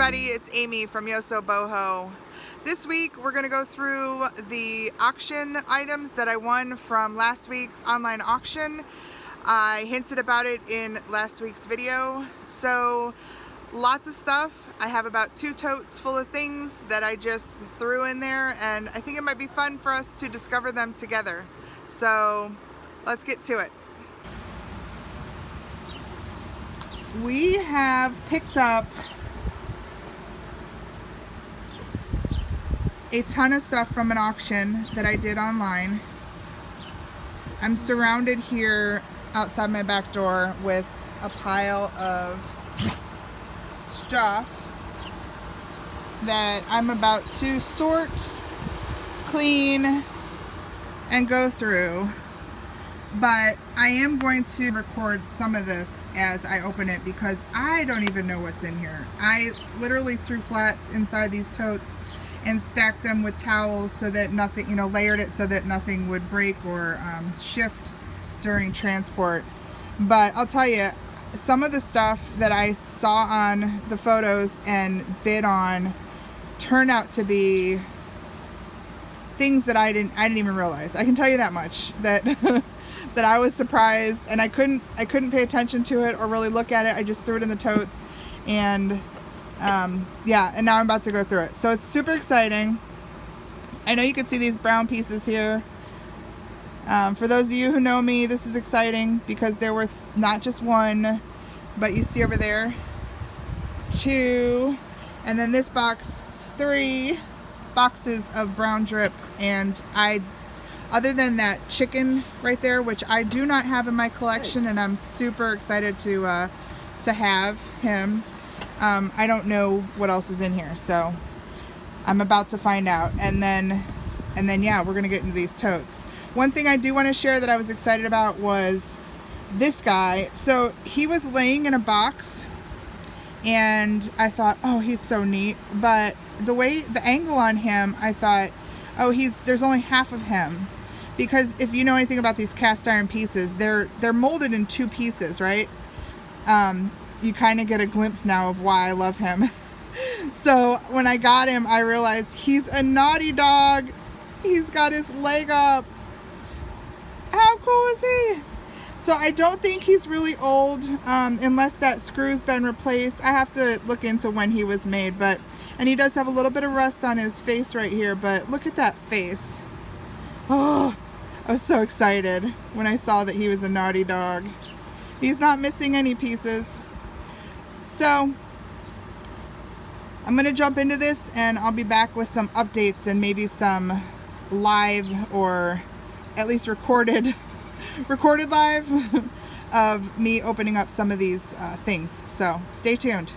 everybody, it's Amy from YoSoBoHo. This week we're going to go through the auction items that I won from last week's online auction. I hinted about it in last week's video. So lots of stuff. I have about 2 totes full of things that I just threw in there, and I think it might be fun for us to discover them together. So let's get to it. We have picked up a ton of stuff from an auction that I did online. I'm surrounded here outside my back door with a pile of stuff that I'm about to sort, clean, and go through. But I am going to record some of this as I open it because I don't even know what's in here. I literally threw flats inside these totes and stacked them with towels so that nothing, layered it so that nothing would break or shift during transport. But I'll tell you, some of the stuff that I saw on the photos and bid on turned out to be things that I didn't even realize. I can tell you that much, that that I was surprised, and I couldn't pay attention to it or really look at it. I just threw it in the totes, and yeah, and now I'm about to go through it. So it's super exciting. I know you can see these brown pieces here. For those of you who know me, this is exciting because there were not just 1, but you see over there 2, and then this box 3 boxes of brown drip. And other than that chicken right there, which I do not have in my collection, and I'm super excited to have him. I don't know what else is in here, so I'm about to find out. And then yeah, we're gonna get into these totes. One thing I do want to share that I was excited about was this guy. So he was laying in a box, and I thought, oh, he's so neat. But the angle on him, I thought, oh, there's only half of him. Because if you know anything about these cast iron pieces, they're molded in 2 pieces, right? You kind of get a glimpse now of why I love him. So when I got him, I realized he's a naughty dog. He's got his leg up. How cool is he? So I don't think he's really old, unless that screw's been replaced. I have to look into when he was made, and he does have a little bit of rust on his face right here, but look at that face. Oh, I was so excited when I saw that he was a naughty dog. He's not missing any pieces. So I'm gonna jump into this, and I'll be back with some updates and maybe some live, or at least recorded live of me opening up some of these things. So stay tuned.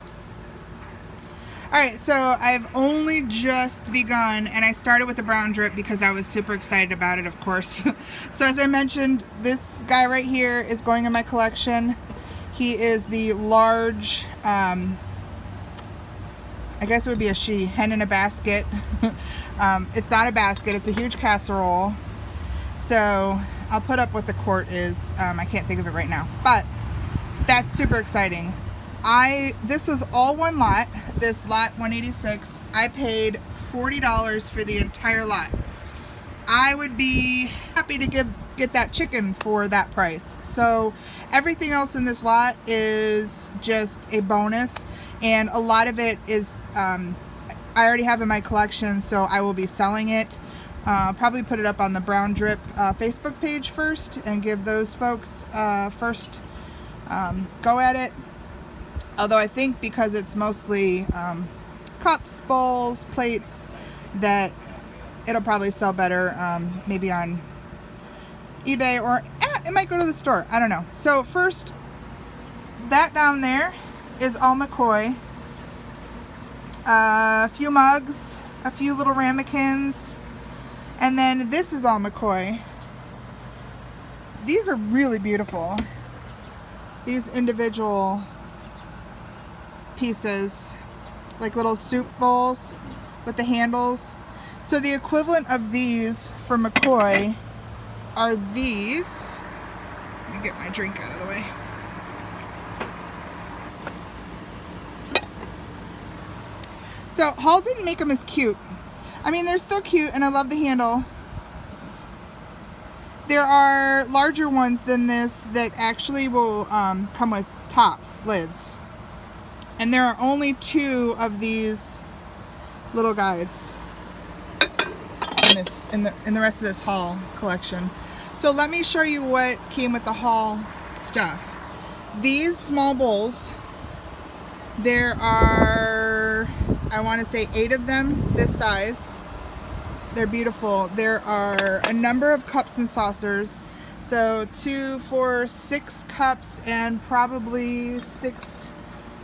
Alright, so I've only just begun, and I started with the brown drip because I was super excited about it, of course. So as I mentioned, this guy right here is going in my collection. He is the large, I guess it would be a she, hen in a basket. It's not a basket, it's a huge casserole. So I'll put up what the quart is. I can't think of it right now, but that's super exciting. This was all one lot, this lot 186. I paid $40 for the entire lot. I would be happy to get that chicken for that price. So everything else in this lot is just a bonus, and a lot of it is I already have in my collection, so I will be selling it. Probably put it up on the brown drip Facebook page first and give those folks first go at it. Although I think because it's mostly cups, bowls, plates, that it'll probably sell better maybe on eBay, or it might go to the store. I don't know. So first, that down there is all McCoy. A few mugs, a few little ramekins, and then this is all McCoy. These are really beautiful. These individual pieces, like little soup bowls with the handles. So the equivalent of these for McCoy are these. Let me get my drink out of the way. So Hall didn't make them as cute. I mean, they're still cute, and I love the handle. There are larger ones than this that actually will come with tops, lids. And there are only 2 of these little guys in the rest of this Hall collection. So let me show you what came with the Hall stuff. These small bowls, there are, I want to say 8 of them this size. They're beautiful. There are a number of cups and saucers. So 2, 4, 6 cups and probably 6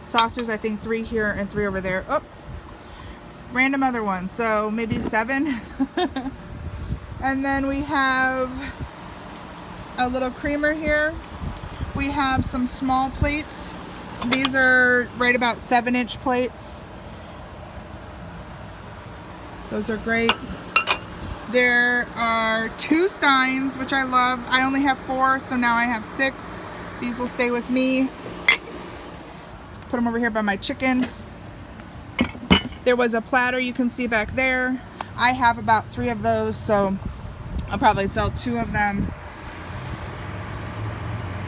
saucers. I think 3 here and 3 over there. Oh, random other ones. So maybe 7. And then we have a little creamer here. We have some small plates. These are right about 7-inch plates. Those are great. There are 2 steins, which I love. I only have 4, so now I have 6. These will stay with me. Let's put them over here by my chicken. There was a platter you can see back there. I have about 3 of those, so I'll probably sell 2 of them.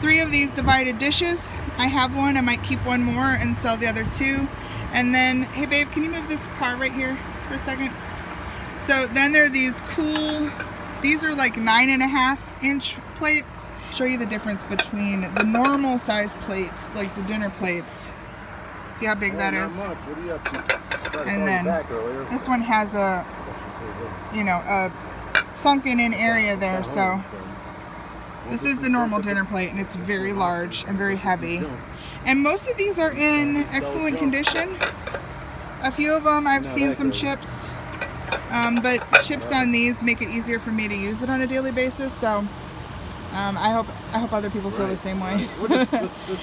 3 of these divided dishes. I have one. I might keep 1 more and sell the other 2. And then, hey babe, can you move this car right here for a second? So then there are these cool, these are like 9.5-inch plates. I'll show you the difference between the normal size plates, like the dinner plates. See how big that is? What are you up to? And then this one has a, you know, a sunken in area there. So this is the normal dinner plate, and it's very large and very heavy. And most of these are in excellent condition. A few of them I've seen some chips. But chips on these make it easier for me to use it on a daily basis, so I hope other people feel the same way.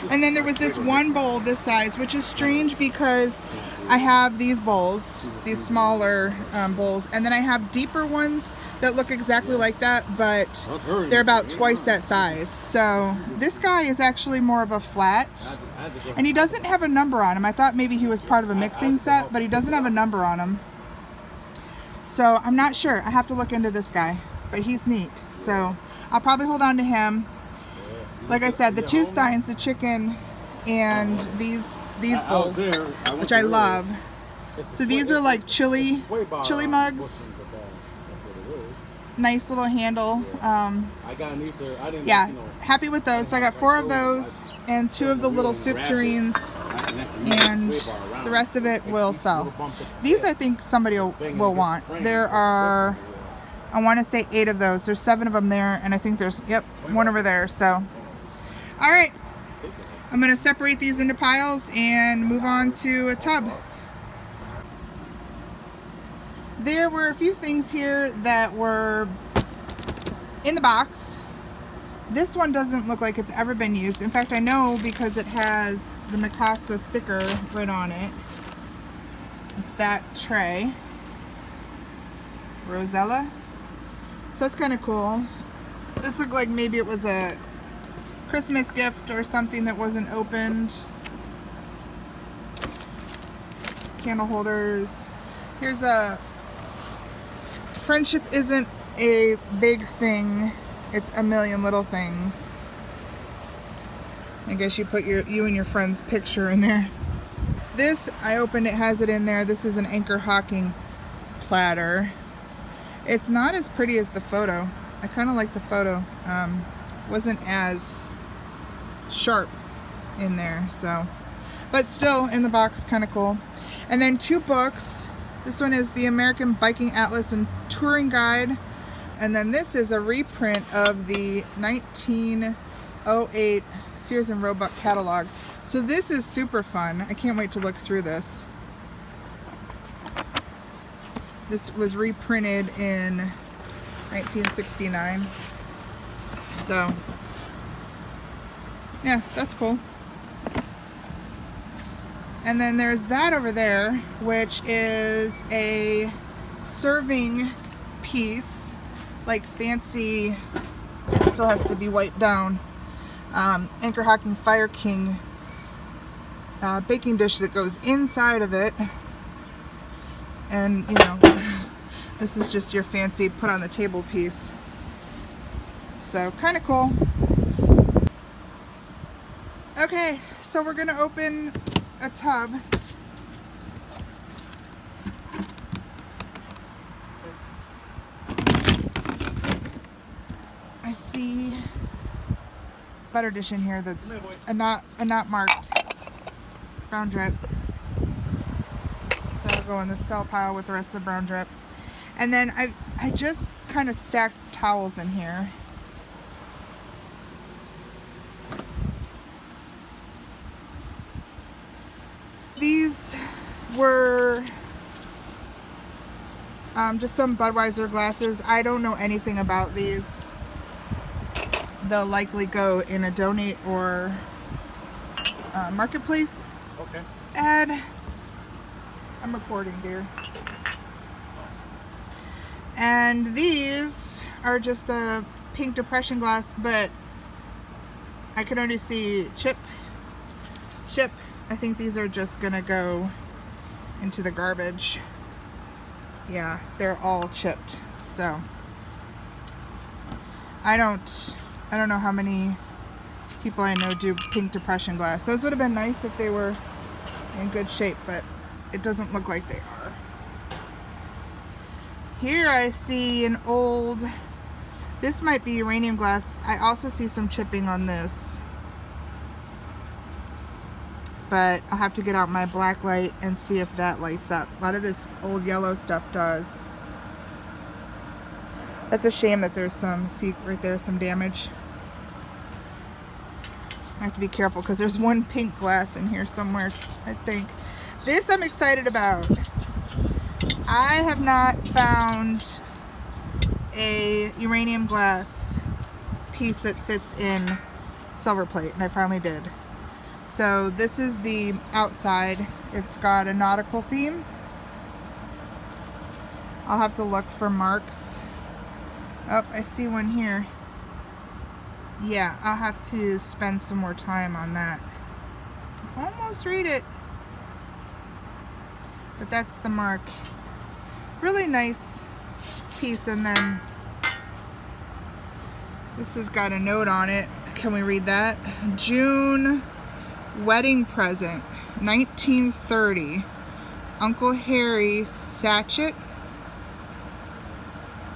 And then there was this one bowl this size, which is strange because I have these bowls, these smaller bowls, and then I have deeper ones that look exactly like that, but they're about twice that size. So this guy is actually more of a flat, and he doesn't have a number on him. I thought maybe he was part of a mixing set, but he doesn't have a number on him. So I'm not sure. I have to look into this guy, but he's neat. So I'll probably hold on to him. Like I said, the 2 steins, the chicken, and these bowls, which I love. So these are like chili mugs. Nice little handle. Yeah, happy with those. So I got 4 of those and 2 of the little soup tureens, and the rest of it will sell. These I think somebody will want. There are, I want to say 8 of those. There's 7 of them there, and I think there's, yep, 1 over there. So, all right, I'm going to separate these into piles and move on to a tub. There were a few things here that were in the box. This one doesn't look like it's ever been used. In fact, I know because it has the McCoy sticker right on it. It's that tray. Rosella. So it's kind of cool. This looked like maybe it was a Christmas gift or something that wasn't opened. Candle holders. Here's a friendship isn't a big thing. It's a million little things. I guess you put you and your friend's picture in there. This, I opened it, has it in there. This is an anchor hocking platter. It's not as pretty as the photo. I kind of like the photo. Wasn't as sharp in there, so. But still, in the box, kind of cool. And then 2 books. This one is the American Biking Atlas and Touring Guide. And then this is a reprint of the 1908 Sears and Roebuck catalog. So this is super fun. I can't wait to look through this. This was reprinted in 1969. So, yeah, that's cool. And then there's that over there, which is a serving piece. Like fancy, it still has to be wiped down. Anchor hocking Fire King baking dish that goes inside of it. And, you know, this is just your fancy put on the table piece. So, kind of cool. Okay, so we're gonna open a tub. I see butter dish in here that's a not marked brown drip. So I'll go in the cell pile with the rest of the brown drip. And then I just kind of stacked towels in here. These were just some Budweiser glasses. I don't know anything about these. They'll likely go in a donate or marketplace ad. I'm recording, dear. And these are just a pink depression glass, but I can only see chip. I think these are just gonna go into the garbage. Yeah, they're all chipped. So I don't know how many people I know do pink depression glass. Those would have been nice if they were in good shape, but it doesn't look like they are. Here I see an old, this might be uranium glass. I also see some chipping on this, but I'll have to get out my black light and see if that lights up. A lot of this old yellow stuff does. That's a shame that there's some, see right there, some damage. I have to be careful because there's one pink glass in here somewhere, I think. This I'm excited about. I have not found a uranium glass piece that sits in silver plate, and I finally did. So this is the outside. It's got a nautical theme. I'll have to look for marks. Oh, I see one here. Yeah, I'll have to spend some more time on that. Almost read it. But that's the mark. Really nice piece. And then this has got a note on it. Can we read that? June wedding present, 1930. Uncle Harry Satchet.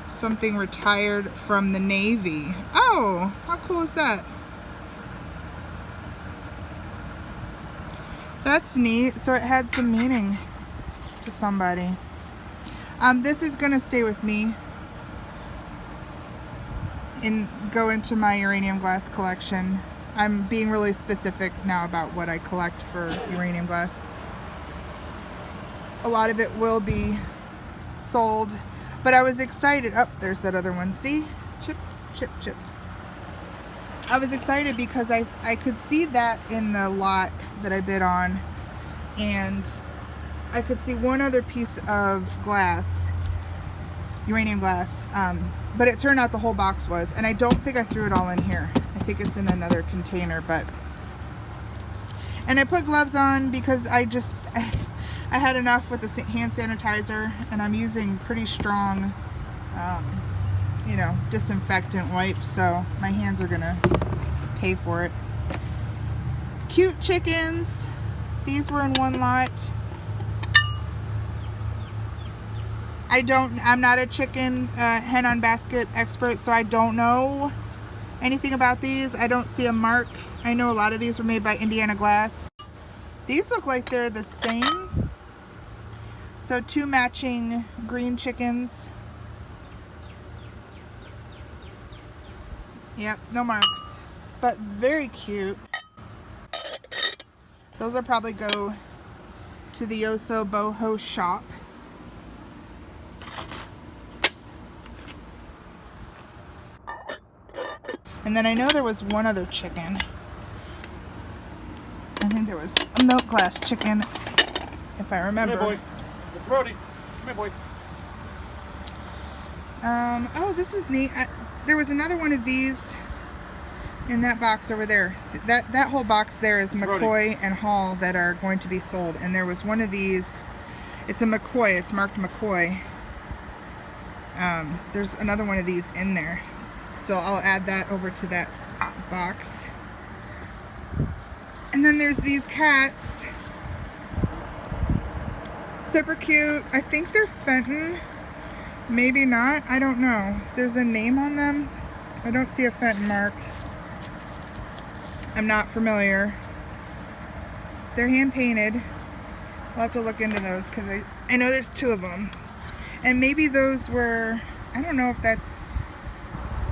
Something retired from the Navy. Oh, how cool is that? That's neat. So it had some meaning to somebody. This is gonna stay with me and go into my uranium glass collection. I'm being really specific now about what I collect for uranium glass. A lot of it will be sold, but I was excited. Oh, there's that other one. See? Chip, chip, chip. I was excited because I could see that in the lot that I bid on, and I could see one other piece of glass, uranium glass, but it turned out the whole box was, and I don't think I threw it all in here. I think it's in another container, but, and I put gloves on because I had enough with the hand sanitizer, and I'm using pretty strong, you know, disinfectant wipes, so my hands are gonna pay for it. Cute chickens. These were in one lot. I'm not a chicken hen on basket expert, so I don't know anything about these. I don't see a mark. I know a lot of these were made by Indiana Glass. These look like they're the same. So 2 matching green chickens. Yep, no marks, but very cute. Those will probably go to the YoSoBoHo shop. And then I know there was one other chicken. I think there was a milk glass chicken, if I remember. Come here, boy. Mr. Brody. Come here, boy. Oh, this is neat. There was another one of these in that box over there. That whole box there is McCoy and Hall that are going to be sold. And there was one of these It's a McCoy. It's marked McCoy. There's another one of these in there. So I'll add that over to that box. And then there's these cats. Super cute. I think they're Fenton. Maybe not. I don't know. There's a name on them. I don't see a Fenton mark. I'm not familiar. They're hand painted. I'll have to look into those because I know there's 2 of them. And maybe those were, I don't know if that's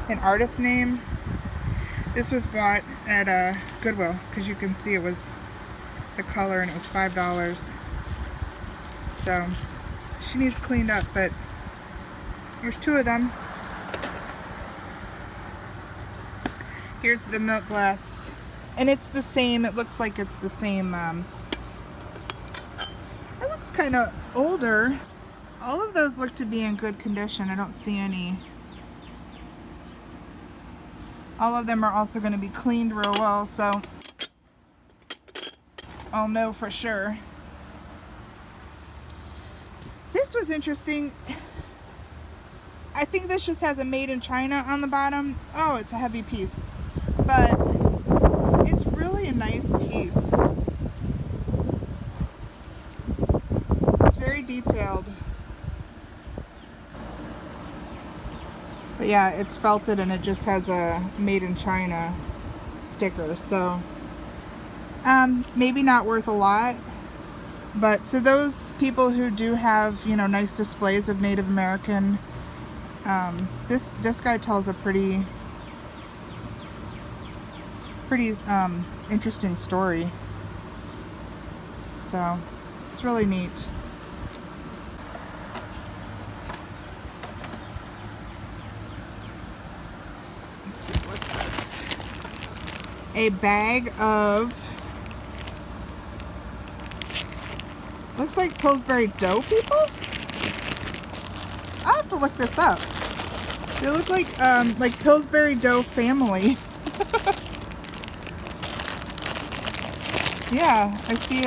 an artist name. This was bought at Goodwill because you can see it was the color and it was $5. So she needs cleaned up, but there's 2 of them. Here's the milk glass. And it's the same, it looks like it's the same, it looks kind of older. All of those look to be in good condition. I don't see any. All of them are also going to be cleaned real well, so I'll know for sure. This was interesting. I think this just has a made in China on the bottom. Oh, it's a heavy piece. But it's really a nice piece. It's very detailed. But yeah, it's felted and it just has a made in China sticker. So maybe not worth a lot. But so those people who do have, you know, nice displays of Native American, this guy tells a pretty interesting story. So it's really neat. Let's see, what's this? A bag of, looks like Pillsbury dough people? I'll have to look this up. They look like Pillsbury dough family. Yeah, I see,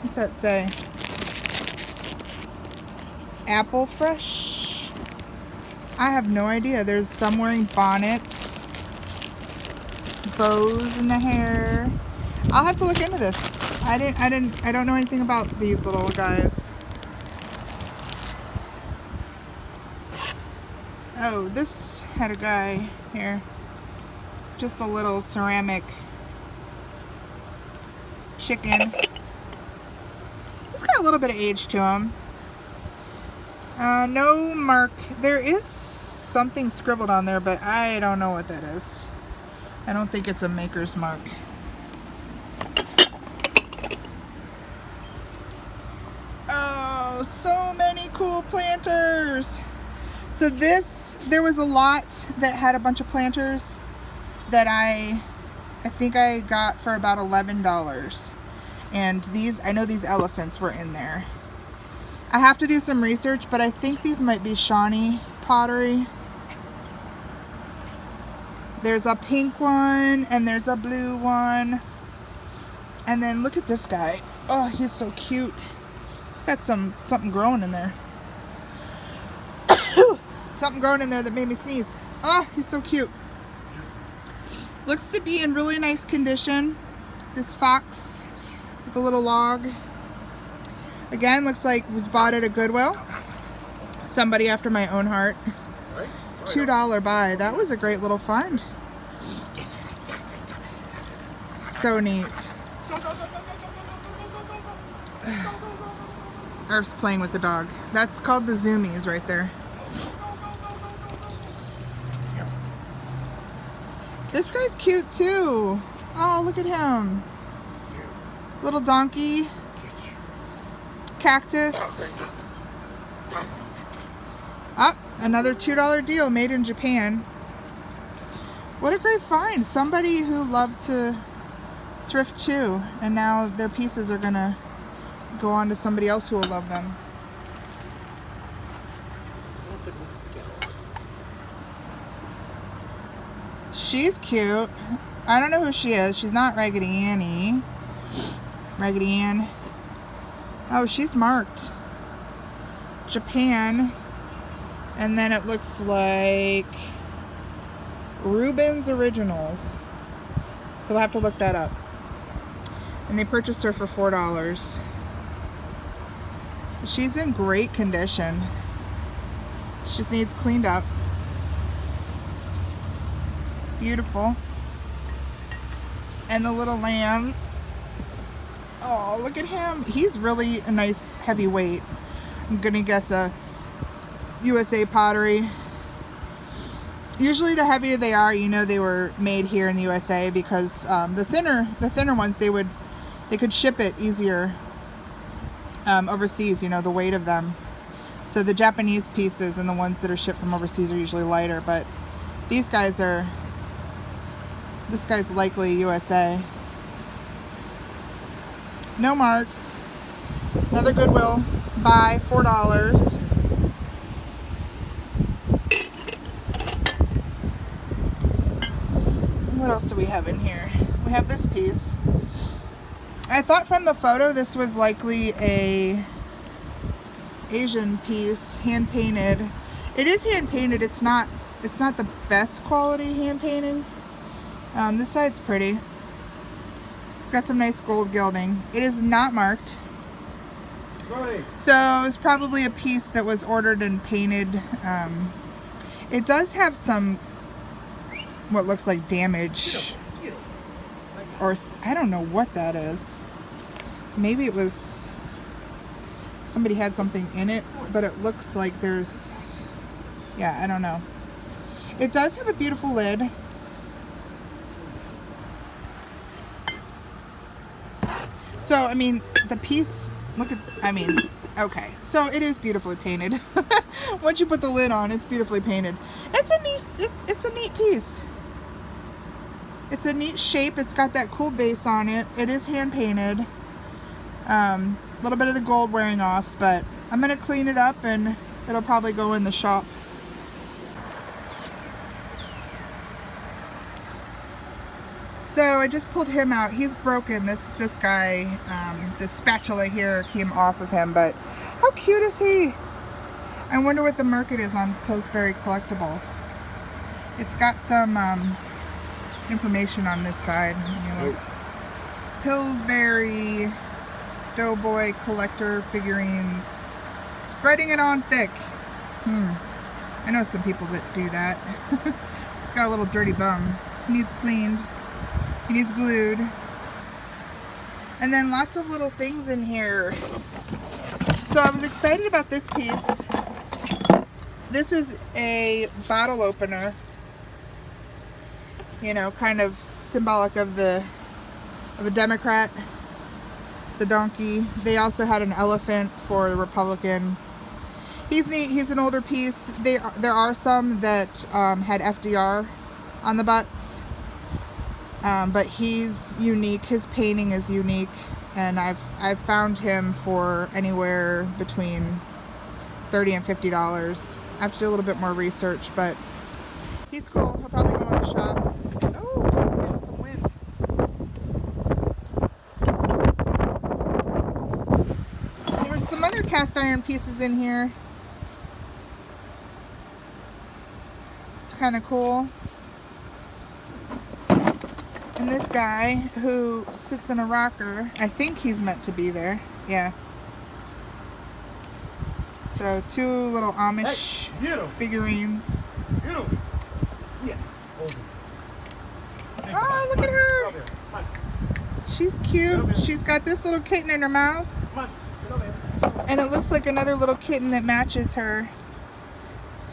what's that say? Apple Fresh? I have no idea. There's some wearing bonnets, bows in the hair. I'll have to look into this. I don't know anything about these little guys. Oh, this had a guy here. Just a little ceramic chicken. It's got a little bit of age to him. No mark. There is something scribbled on there, but I don't know what that is. I don't think it's a maker's mark. Oh, so many cool planters. So there was a lot that had a bunch of planters that I think I got for about $11. And I know these elephants were in there. I have to do some research, but I think these might be Shawnee pottery. There's a pink one and there's a blue one. And then look at this guy. Oh, he's so cute. He's got something growing in there. Something growing in there that made me sneeze. Oh, he's so cute. Looks to be in really nice condition. This fox with a little log. Again, looks like it was bought at a Goodwill. Somebody after my own heart. $2 buy. That was a great little find. So neat. Arf's playing with the dog. That's called the Zoomies right there. This guy's cute too. Oh, look at him. Little donkey. Cactus. Oh, another $2 deal made in Japan. What a great find. Somebody who loved to thrift too, and now their pieces are gonna go on to somebody else who will love them. She's cute. I don't know who she is. She's not Raggedy Annie. Raggedy Ann. Oh, she's marked Japan. And then it looks like Rubens Originals. So we'll have to look that up. And they purchased her for $4. She's in great condition. She just needs cleaned up. Beautiful. And the little lamb. Oh, look at him. He's really a nice heavy weight. I'm gonna guess a USA pottery. Usually the heavier they are, you know they were made here in the USA, because the thinner ones they could ship it easier overseas, you know, the weight of them. So the Japanese pieces and the ones that are shipped from overseas are usually lighter, but this guy's likely USA. No marks. Another Goodwill buy, $4. What else do we have in here? We have this piece. I thought from the photo this was likely a Asian piece, hand painted. It is hand painted. It's not the best quality hand painting. This side's pretty. It's got some nice gold gilding. It is not marked. So it's probably a piece that was ordered and painted. It does have some what looks like damage, or I don't know what that is. Maybe it was somebody had something in it, but it looks like there's, yeah, I don't know. It does have a beautiful lid. So I mean, the piece, look at, I mean, okay, so it is beautifully painted. Once you put the lid on, it's beautifully painted. It's a neat piece. It's a neat shape. It's got that cool base on it. It is hand painted. A little bit of the gold wearing off, but I'm gonna clean it up and it'll probably go in the shop. So I just pulled him out. He's broken. This guy, this spatula here came off of him, but how cute is he? I wonder what the market is on Pillsbury Collectables. It's got some information on this side. You know, Pillsbury Doughboy Collector Figurines. Spreading it on thick. I know some people that do that. It's got a little dirty bum. He needs cleaned. He needs glued. And then lots of little things in here. So I was excited about this piece. This is a bottle opener. You know, kind of symbolic of a Democrat. The donkey. They also had an elephant for the Republican. He's neat. He's an older piece. There are some that had FDR on the butts. But he's unique. His painting is unique, and I've found him for anywhere between $30 and $50. I have to do a little bit more research, but he's cool. He'll probably go in the shop. Oh, getting some wind. There's some other cast iron pieces in here. It's kind of cool. And this guy who sits in a rocker, I think he's meant to be there. Yeah. So 2 little Amish figurines. Yeah. Oh, look at her. She's cute. She's got this little kitten in her mouth. And it looks like another little kitten that matches her.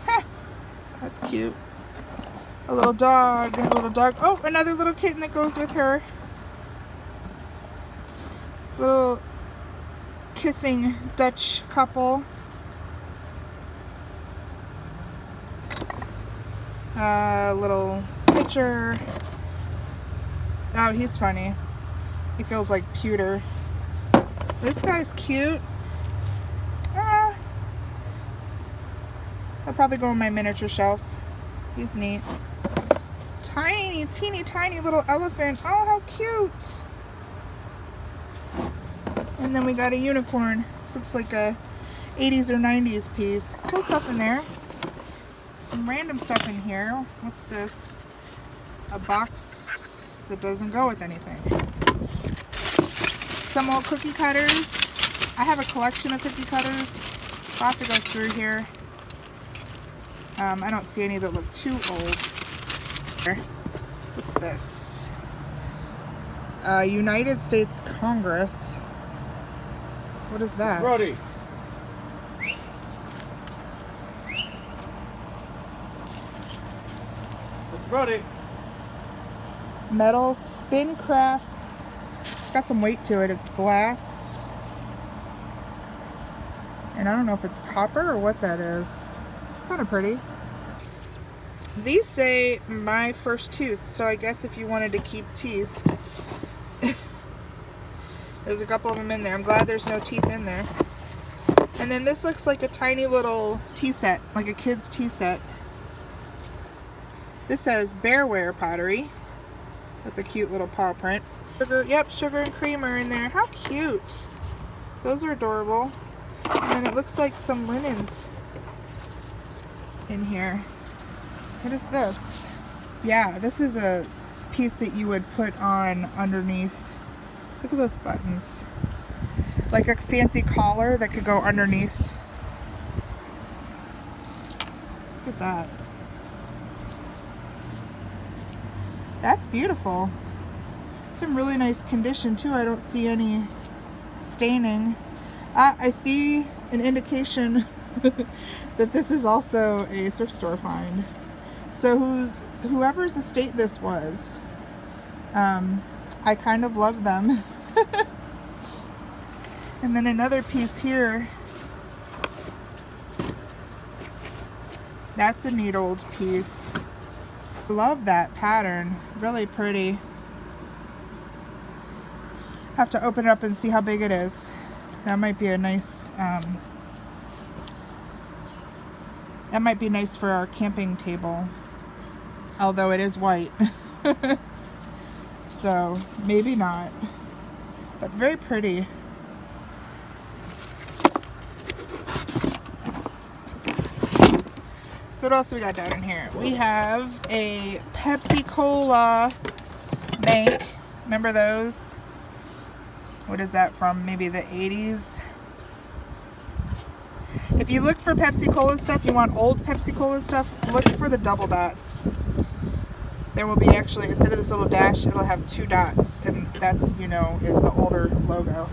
Huh. That's cute. A little dog, a little dog. Oh, another little kitten that goes with her. Little kissing Dutch couple. Little pitcher. Oh, he's funny. He feels like pewter. This guy's cute. I'll probably go on my miniature shelf. He's neat. Tiny, teeny, tiny little elephant. Oh, how cute. And then we got a unicorn. This looks like a 80s or 90s piece. Cool stuff in there. Some random stuff in here. What's this? A box that doesn't go with anything. Some old cookie cutters. I have a collection of cookie cutters. I'll have to go through here. I don't see any that look too old. What's this? United States Congress. What is that? Brody. Mr. Brody. Metal spin craft. It's got some weight to it. It's glass. And I don't know if it's copper or what that is. It's kind of pretty. These say my first tooth, so I guess if you wanted to keep teeth. There's a couple of them in there. I'm glad there's no teeth in there. And then this looks like a tiny little tea set, like a kid's tea set. This says Bearware pottery with a cute little paw print. Sugar, yep, sugar and cream are in there. How cute. Those are adorable. And then it looks like some linens in here. What is this? Yeah, this is a piece that you would put on underneath. Look at those buttons. Like a fancy collar that could go underneath. Look at that. That's beautiful. It's in really nice condition too. I don't see any staining. I see an indication that this is also a thrift store find. So whoever's estate this was, I kind of love them. And then another piece here. That's a neat old piece. Love that pattern. Really pretty. Have to open it up and see how big it is. That might be a nice, that might be nice for our camping table. Although it is white. So maybe not. But very pretty. So what else do we got down in here? We have a Pepsi Cola bank. Remember those? What is that from? Maybe the 80s? If you look for Pepsi Cola stuff, you want old Pepsi Cola stuff, look for the double dot. There will be actually, instead of this little dash, it'll have 2 dots. And that's, you know, is the older logo.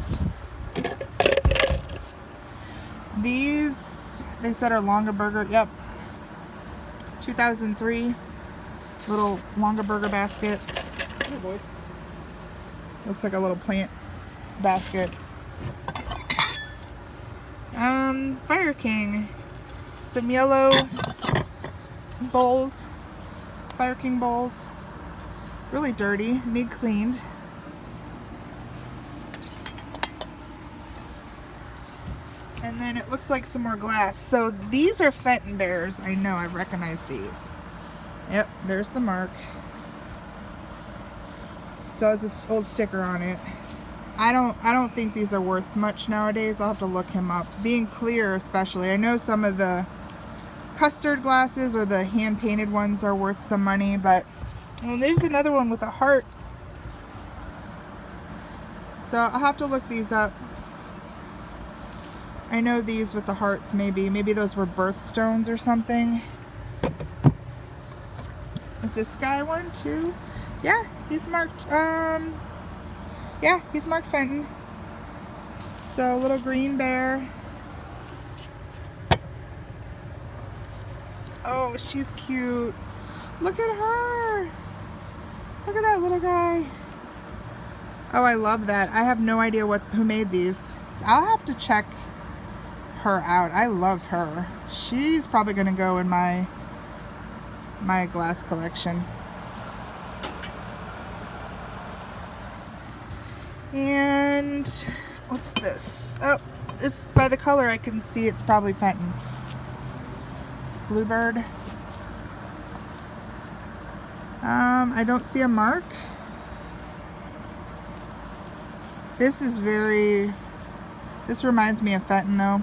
These, they said are Longaberger. Yep. 2003. Little Longaberger basket. Hey, boy. Looks like a little plant basket. Fire King. Some yellow bowls. Fire King bowls. Really dirty. Need cleaned. And then it looks like some more glass. So these are Fenton Bears. I know, I've recognized these. Yep, there's the mark. Still has this old sticker on it. I don't think these are worth much nowadays. I'll have to look him up. Being clear especially. I know some of the custard glasses or the hand painted ones are worth some money, but there's another one with a heart. So I'll have to look these up. I know these with the hearts, maybe those were birthstones or something. Is this guy one too? Yeah, he's marked, yeah, he's marked Fenton. So a little green bear. Oh, she's cute. Look at her. Look at that little guy. Oh, I love that. I have no idea who made these. So I'll have to check her out. I love her. She's probably going to go in my glass collection. And what's this? Oh, this, by the color I can see it's probably Fenton. It's Bluebird. I don't see a mark. This is very This reminds me of Fenton though.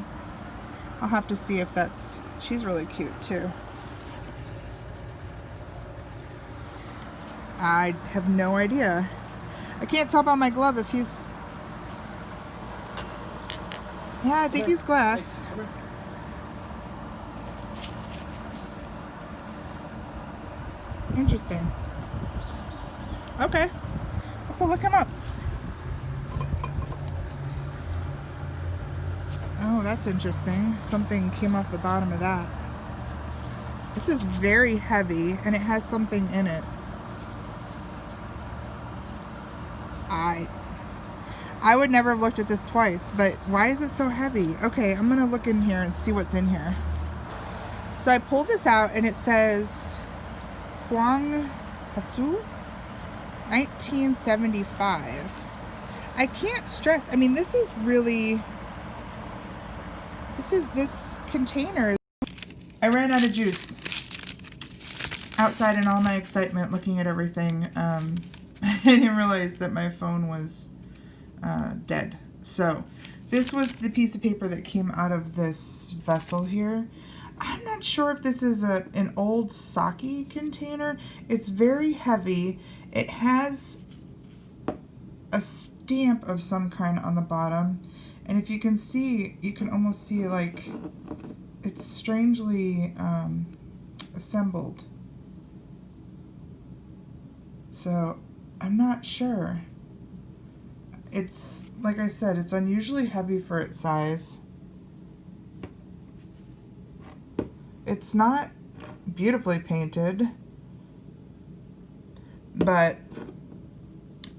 I'll have to see if that's, she's really cute too. I have no idea. I can't tell by my glove if he's, yeah, I think he's glass. Interesting. Okay. I'll have to look him up. Oh, that's interesting. Something came off the bottom of that. This is very heavy and it has something in it. I would never have looked at this twice, but why is it so heavy? Okay, I'm gonna look in here and see what's in here. So I pulled this out and it says Huang Hasu 1975. I can't stress, I mean, this is really, this container. I ran out of juice outside in all my excitement looking at everything. I didn't realize that my phone was dead. So this was the piece of paper that came out of this vessel here. I'm not sure if this is an old sake container. It's very heavy. It has a stamp of some kind on the bottom. And if you can see, you can almost see like it's strangely assembled. So I'm not sure. It's, like I said, it's unusually heavy for its size. It's not beautifully painted, but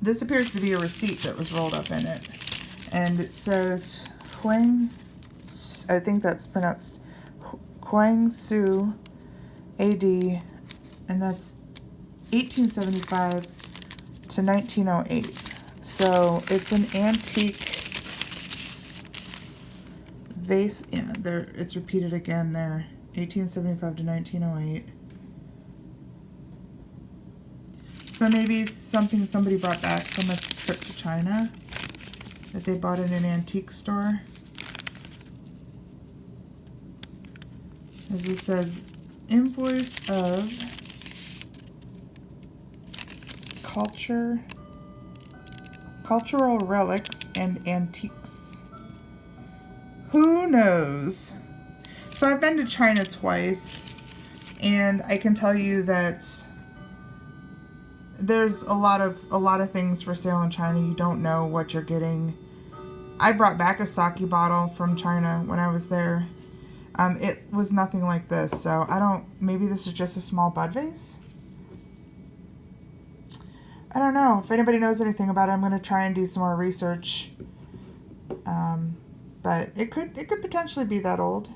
this appears to be a receipt that was rolled up in it. And it says Huang, I think that's pronounced Huang Su AD, and that's 1875 to 1908. So it's an antique vase. Yeah, there, it's repeated again there. 1875 to 1908. So maybe something somebody brought back from a trip to China that they bought in an antique store. As it says, invoice of cultural relics and antiques. Who knows? So I've been to China twice, and I can tell you that there's a lot of things for sale in China. You don't know what you're getting. I brought back a sake bottle from China when I was there. It was nothing like this, so I don't, maybe this is just a small bud vase? I don't know. If anybody knows anything about it, I'm going to try and do some more research. But it could potentially be that old.